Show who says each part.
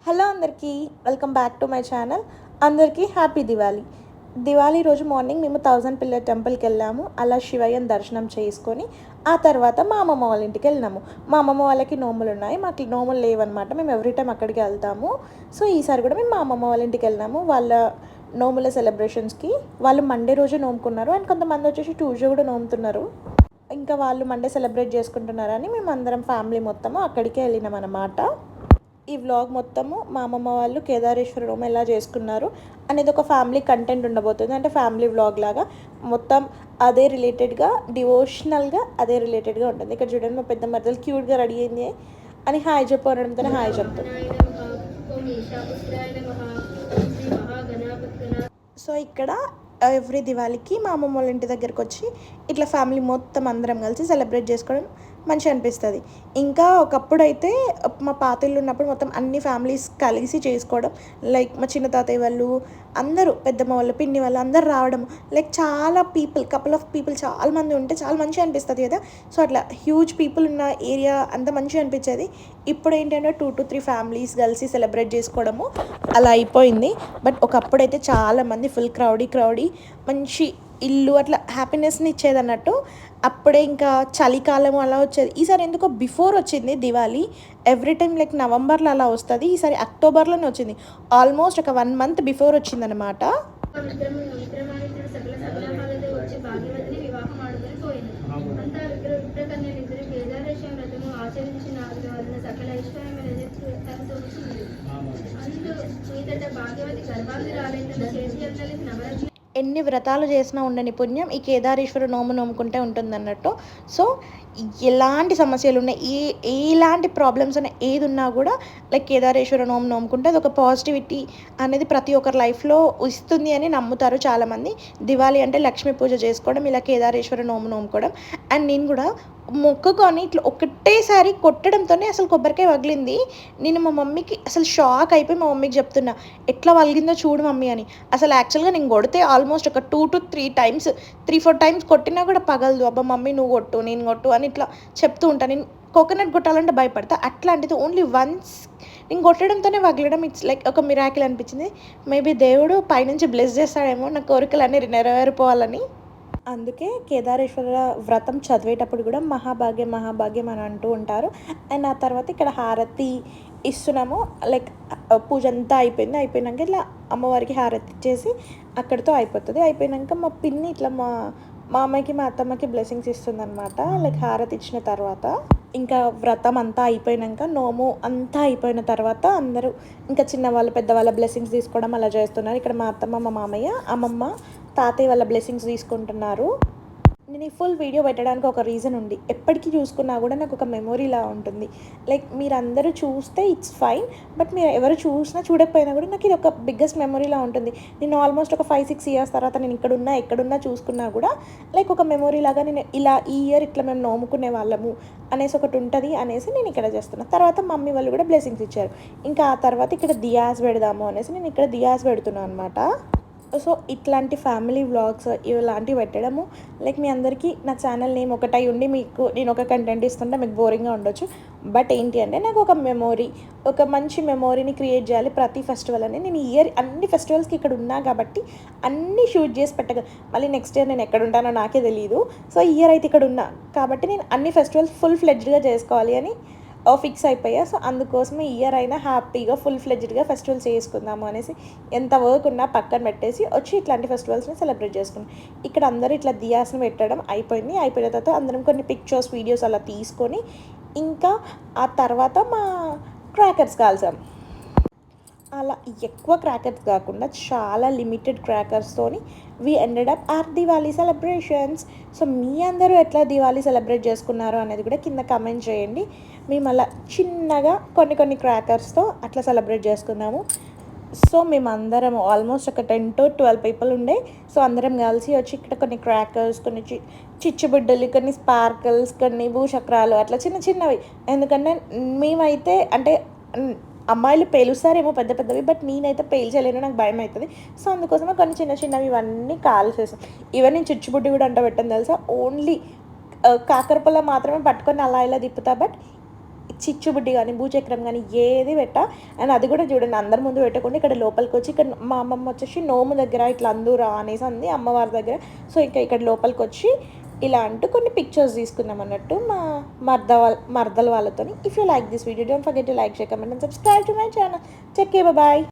Speaker 1: Hello అందరికీ, welcome back to my channel. అందరికీ happy Diwali. Diwali రోజు మార్నింగ్ మేము 1000 పిల్లర్ టెంపుల్కి వెళ్ళాము. అలా శివయ్యని దర్శనం చేసుకొని ఆ తర్వాత మా అమ్మమ్మ వాళ్ళ ఇంటికి వెళ్ళినాము. మా అమ్మమ్మ వాళ్ళకి నోములు ఉన్నాయి, మాకు నోములు లేవన్నమాట. మేము ఎవ్రీ టైం అక్కడికి వెళ్తాము. సో ఈసారి కూడా మేము మా అమ్మమ్మ వాళ్ళ ఇంటికి వెళ్ళినాము. వాళ్ళ నోముల సెలబ్రేషన్స్కి వాళ్ళు మండే రోజు నోముకున్నారు అండ్ కొంతమంది వచ్చేసి ట్యూస్డే కూడా నోముతున్నారు. ఇంకా వాళ్ళు మండే సెలబ్రేట్ చేసుకుంటున్నారని మేము అందరం ఫ్యామిలీ మొత్తము అక్కడికే వెళ్ళినాం అన్నమాట. ఈ వ్లాగ్ మొత్తము మా అమ్మమ్మ వాళ్ళు కేదారేశ్వర నోము ఎలా చేసుకున్నారు అనేది ఒక ఫ్యామిలీ కంటెంట్ ఉండబోతుంది. అంటే ఫ్యామిలీ వ్లాగ్ లాగా మొత్తం అదే రిలేటెడ్గా, డివోషనల్గా అదే రిలేటెడ్గా ఉంటుంది. ఇక్కడ చూడండి, మా పెద్ద మరదలు క్యూట్గా రెడీ అయింది అని హాయ్ చెప్పు అనడంతోనే హాయ్ చెప్తాను. సో ఇక్కడ ఎవ్రీ దివాళీకి మా అమ్మమ్మ వాళ్ళ ఇంటి దగ్గరికి వచ్చి ఇట్లా ఫ్యామిలీ మొత్తం అందరం కలిసి సెలబ్రేట్ చేసుకోవడం మంచిగా అనిపిస్తుంది. ఇంకా ఒకప్పుడు అయితే మా పాతిళ్ళు ఉన్నప్పుడు మొత్తం అన్ని ఫ్యామిలీస్ కలిసి చేసుకోవడం, లైక్ మా చిన్న తాతయ్య వాళ్ళు అందరూ, పెద్దమ్మ వాళ్ళు, పిన్ని వాళ్ళు అందరూ రావడం, లైక్ చాలా పీపుల్, కపుల్ ఆఫ్ పీపుల్ చాలా మంది ఉంటే చాలా మంచిగా అనిపిస్తుంది కదా. సో అట్లా హ్యూజ్ పీపుల్ ఉన్న ఏరియా అంత మంచిగా అనిపించేది. ఇప్పుడు ఏంటంటే 2 to 3 ఫ్యామిలీస్ కలిసి సెలబ్రేట్ చేసుకోవడము అలా అయిపోయింది. బట్ ఒకప్పుడైతే చాలామంది ఫుల్ క్రౌడీ మంచి ఇల్లు అట్లా హ్యాపీనెస్ని ఇచ్చేది అన్నట్టు. అప్పుడే ఇంకా చలికాలం అలా వచ్చేది. ఈసారి ఎందుకో బిఫోర్ వచ్చింది దివాళీ. ఎవ్రీ టైం లైక్ నవంబర్లో అలా వస్తుంది, ఈసారి అక్టోబర్లోనే వచ్చింది. ఆల్మోస్ట్ ఒక 1 month బిఫోర్ వచ్చిందనమాట. ఎన్ని వ్రతాలు చేసినా ఉండని పుణ్యం ఈ కేదారేశ్వర నోము నోముకుంటే ఉంటుందన్నట్టు. సో ఎలాంటి సమస్యలు ఉన్నాయి, ఎలాంటి ప్రాబ్లమ్స్ ఉన్నాయి, ఏది ఉన్నా కూడా లైక్ కేదారేశ్వర నోము నోముకుంటే అది ఒక పాజిటివిటీ అనేది ప్రతి ఒక్కరి లైఫ్లో ఇస్తుంది అని నమ్ముతారు చాలామంది. దివాళీ అంటే లక్ష్మీ పూజ చేసుకోవడం, ఇలా కేదారేశ్వర నోము నోముకోవడం. అండ్ నేను కూడా మొక్కుకొని ఇట్లా ఒకటేసారి కొట్టడంతోనే అసలు కొబ్బరికాయ పగిలింది. నేను మా మమ్మీకి అసలు షాక్ అయిపోయి మా మమ్మీకి చెప్తున్నా, ఎట్లా పగిలిందో చూడు మమ్మీ అని. అసలు యాక్చువల్గా నేను కొడితే ఆల్మోస్ట్ ఒక 2 to 3 times, 3-4 times కొట్టినా కూడా పగలదు. అబ్బా మమ్మీ నువ్వు కొట్టు, నేను కొట్టు అని ఇట్లా చెప్తూ ఉంటాను. నేను కోకోనట్ కొట్టాలంటే భయపడతా, అట్లాంటిది ఓన్లీ వన్స్ నేను కొట్టడంతోనే పగలడం ఇట్స్ లైక్ ఒక మిరాకిల్ అనిపించింది. మేబీ దేవుడు పైనుంచి బ్లెస్ చేస్తాడేమో నా కోరికలన్నీ నెరవేరిపోవాలని. అందుకే కేదారేశ్వర వ్రతం చదివేటప్పుడు కూడా మహాభాగ్యం మహాభాగ్యం అని అంటూ ఉంటారు. అండ్ ఆ తర్వాత ఇక్కడ హారతి ఇస్తున్నాము. లైక్ పూజ అంతా అయిపోయినాక ఇట్లా అమ్మవారికి హారతి ఇచ్చేసి అక్కడితో అయిపోతుంది. అయిపోయినాక మా పిన్ని ఇట్లా మా అమ్మాయికి మా అత్తమ్మకి బ్లెస్సింగ్స్ ఇస్తుందన్నమాట. లైక్ హారతి ఇచ్చిన తర్వాత ఇంకా వ్రతం అంతా అయిపోయినాక, నోము అంతా అయిపోయిన తర్వాత అందరూ ఇంకా చిన్నవాళ్ళు పెద్దవాళ్ళ బ్లెస్సింగ్స్ తీసుకోవడం అలా చేస్తున్నారు. ఇక్కడ మా అత్తమ్మ, మా మామయ్య, అమ్మమ్మ, తాతయ్య వాళ్ళ బ్లెస్సింగ్స్ తీసుకుంటున్నారు. నేను ఈ ఫుల్ వీడియో పెట్టడానికి ఒక రీజన్ ఉంది. ఎప్పటికీ చూసుకున్నా కూడా నాకు ఒక మెమొరీలా ఉంటుంది. లైక్ మీరందరూ చూస్తే ఇట్స్ ఫైన్, బట్ మీరు ఎవరు చూసినా చూడకపోయినా కూడా నాకు ఇది ఒక బిగ్గెస్ట్ మెమొరీలా ఉంటుంది. నేను ఆల్మోస్ట్ ఒక 5-6 years తర్వాత నేను ఎక్కడున్నా చూసుకున్నా కూడా లైక్ ఒక మెమొరీ లాగా నేను ఇలా ఈ ఇయర్ ఇట్లా మేము నోముకునే వాళ్ళము అనేసి ఒకటి ఉంటుంది అనేసి నేను ఇక్కడ చేస్తున్నాను. తర్వాత మమ్మీ వాళ్ళు కూడా బ్లెస్సింగ్స్ ఇచ్చారు. ఇంకా ఆ తర్వాత ఇక్కడ దియాస్ పెడదాము అనేసి నేను ఇక్కడ దియాస్ పెడుతున్నాను అనమాట. సో ఇట్లాంటి ఫ్యామిలీ వ్లాగ్స్ ఇలాంటివి పెట్టడము లైక్ మీ అందరికీ నా ఛానల్ నేమ్ ఒకటై ఉండి మీకు నేను ఒక కంటెంట్ ఇస్తుంటే మీకు బోరింగ్గా ఉండొచ్చు. బట్ ఏంటి అంటే నాకు ఒక మెమొరీ, ఒక మంచి మెమొరీని క్రియేట్ చేయాలి ప్రతి ఫెస్టివల్ అని. నేను ఇయర్ అన్ని ఫెస్టివల్స్కి ఇక్కడ ఉన్నా కాబట్టి అన్నీ షూట్ చేసి పెట్టగా మళ్ళీ నెక్స్ట్ ఇయర్ నేను ఎక్కడ ఉంటానో నాకే తెలియదు. సో ఇయర్ అయితే ఇక్కడ ఉన్నా కాబట్టి నేను అన్ని ఫెస్టివల్స్ ఫుల్ ఫ్లెడ్జ్డ్గా చేసుకోవాలి అని ఫిక్స్ అయిపోయా. సో అందుకోసమే ఇయర్ అయినా హ్యాపీగా ఫుల్ ఫ్లెడ్జ్డ్గా ఫెస్టివల్స్ చేసుకుందాము అనేసి ఎంత వర్క్ ఉన్నా పక్కన పెట్టేసి వచ్చి ఇట్లాంటి ఫెస్టివల్స్ని సెలబ్రేట్ చేసుకున్నాం. ఇక్కడ అందరూ ఇట్లా దియాస్ని పెట్టడం అయిపోయిన తర్వాత అందరం కొన్ని పిక్చర్స్, వీడియోస్ అలా తీసుకొని ఇంకా ఆ తర్వాత మా క్రాకర్స్ కాల్చాం. అలా ఎక్కువ క్రాకర్స్ కాకుండా చాలా లిమిటెడ్ క్రాకర్స్తోని we ended up our Diwali celebrations. So మీ అందరూ ఎట్లా దివాళీ సెలబ్రేట్ చేసుకున్నారో అనేది కూడా కింద కమెంట్ చేయండి. మేము అలా చిన్నగా కొన్ని క్రాకర్స్తో అట్లా సెలబ్రేట్ చేసుకున్నాము. సో మేమందరం ఆల్మోస్ట్ ఒక 10 to 12 people ఉండే. సో అందరం కలిసి వచ్చి ఇక్కడ కొన్ని క్రాకర్స్, కొన్ని చిచ్చుబిడ్డలు, కొన్ని స్పార్కల్స్, కొన్ని భూచక్రాలు అట్లా చిన్నవి. ఎందుకంటే మేమైతే అంటే అమ్మాయిలు పేలుస్తారేమో పెద్దవి, బట్ నేనైతే పేల్చలేను, నాకు భయం అవుతుంది. సో అందుకోసమే కొన్ని చిన్నవి ఇవన్నీ కాల్చేసాం. ఇవన్నీ చిచ్చుబుడ్డి కూడా అంట పెట్టని తెలుసా, ఓన్లీ కాకరపల్ల మాత్రమే పట్టుకొని అలా ఇలా తిప్పుతా. బట్ చిచ్చుబుడ్డి కానీ భూచక్రం కానీ ఏది పెట్టా. అండ్ అది కూడా చూడండి అందరి ముందు పెట్టకుండా ఇక్కడ లోపలికి వచ్చి ఇక్కడ మా అమ్మమ్మ వచ్చేసి నోము దగ్గర ఇట్లా అందురా అనేసి అంది అమ్మవారి దగ్గర. సో ఇంకా ఇక్కడ లోపలికి వచ్చి ఇలా అంటూ కొన్ని పిక్చర్స్ తీసుకున్నాం అన్నట్టు మా మర్దల వాళ్ళతోని. If you like this video don't forget to like, share, comment and subscribe to my channel. Take care, bye.